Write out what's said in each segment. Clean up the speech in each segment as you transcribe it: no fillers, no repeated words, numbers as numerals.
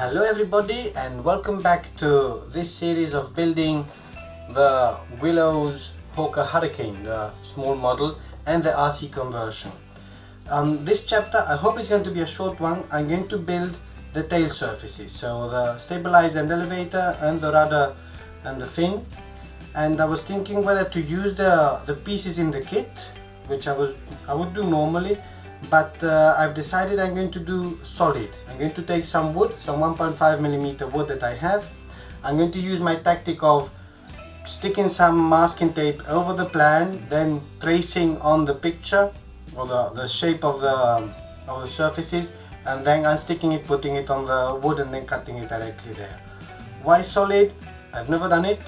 Hello everybody and welcome back to this series of building the Guillows RC Hurricane, the small model and the RC conversion. This chapter, I hope it's going to be a short one. I'm going to build the tail surfaces, so the stabilizer and elevator and the rudder and the fin. And I was thinking whether to use the pieces in the kit, which I would do normally, but I've decided I'm going to do solid. I'm going to take some wood, some 1.5mm wood that I have. I'm going to use my tactic of sticking some masking tape over the plan, then tracing on the picture or the shape of the surfaces, and then unsticking it, putting it on the wood and then cutting it directly there. Why solid? I've never done it,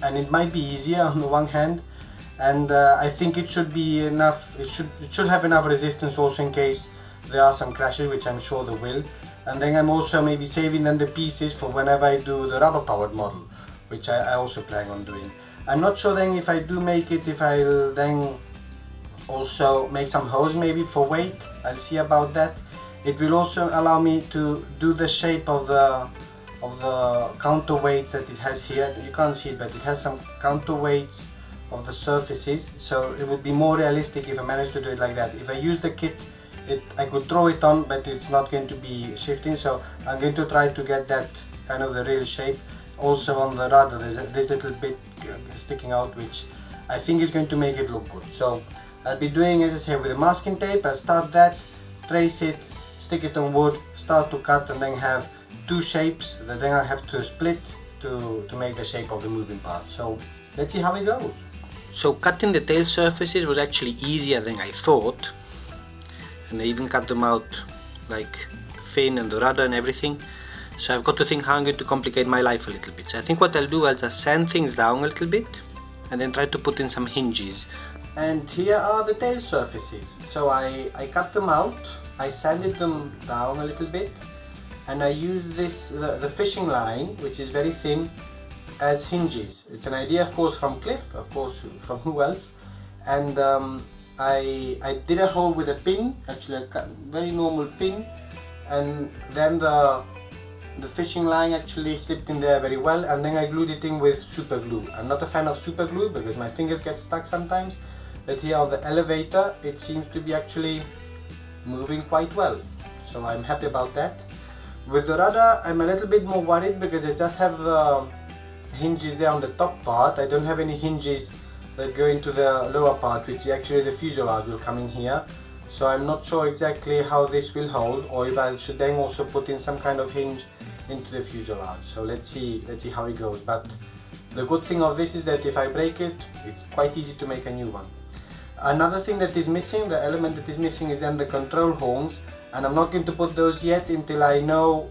and it might be easier on the one hand, and I think it should be enough. It should have enough resistance also in case there are some crashes, which I'm sure there will. And then I'm also maybe saving then the pieces for whenever I do the rubber powered model, which I also plan on doing. I'm not sure then if I do make it, if I'll then also make some holes maybe for weight. I'll see about that. It will also allow me to do the shape of the counterweights that it has here. You can't see it, but it has some counterweights of the surfaces, so it would be more realistic if I managed to do it like that. If I use the kit, I could throw it on, but it's not going to be shifting, so I'm going to try to get that kind of the real shape. Also on the rudder, there's this little bit sticking out, which I think is going to make it look good. So I'll be doing, as I say, with the masking tape. I'll start that, trace it, stick it on wood, start to cut, and then have two shapes that then I have to split to make the shape of the moving part. So let's see how it goes. So cutting the tail surfaces was actually easier than I thought, and I even cut them out like fin and the rudder and everything. So I've got to think how I'm going to complicate my life a little bit. So I think what I'll do, I'll just sand things down a little bit and then try to put in some hinges. And here are the tail surfaces. So I cut them out, I sanded them down a little bit, and I used this the fishing line, which is very thin, as hinges. It's an idea, of course, from Cliff, of course, from who else. And I did a hole with a pin, actually a very normal pin, and then the fishing line actually slipped in there very well, and then I glued it in with super glue. I'm not a fan of super glue because my fingers get stuck sometimes, but here on the elevator it seems to be actually moving quite well, so I'm happy about that. With the rudder, I'm a little bit more worried because I just have the hinges there on the top part. I don't have any hinges that go into the lower part, which actually the fuselage will come in here. So I'm not sure exactly how this will hold, or if I should then also put in some kind of hinge into the fuselage. So let's see how it goes. But the good thing of this is that if I break it, it's quite easy to make a new one. Another thing that is missing, the element that is missing, is then the control horns, and I'm not going to put those yet until I know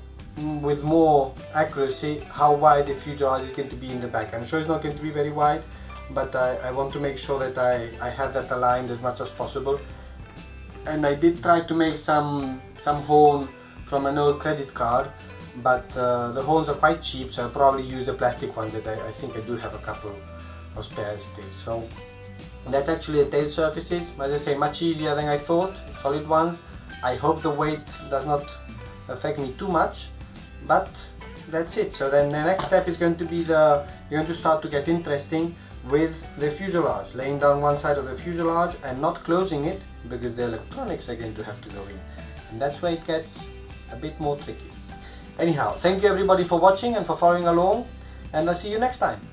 with more accuracy how wide the fuselage is going to be in the back. I'm sure it's not going to be very wide, but I want to make sure that I have that aligned as much as possible. And I did try to make some horn from an old credit card, but the horns are quite cheap, so I'll probably use the plastic ones that I think I do have a couple of spares still. So that's actually the tail surfaces. As I say, much easier than I thought, solid ones. I hope the weight does not affect me too much, but that's it. So then the next step is going to be you're going to start to get interesting with the fuselage, laying down one side of the fuselage and not closing it because the electronics are going to have to go in, and that's where it gets a bit more tricky. Anyhow, thank you everybody for watching and for following along, and I'll see you next time.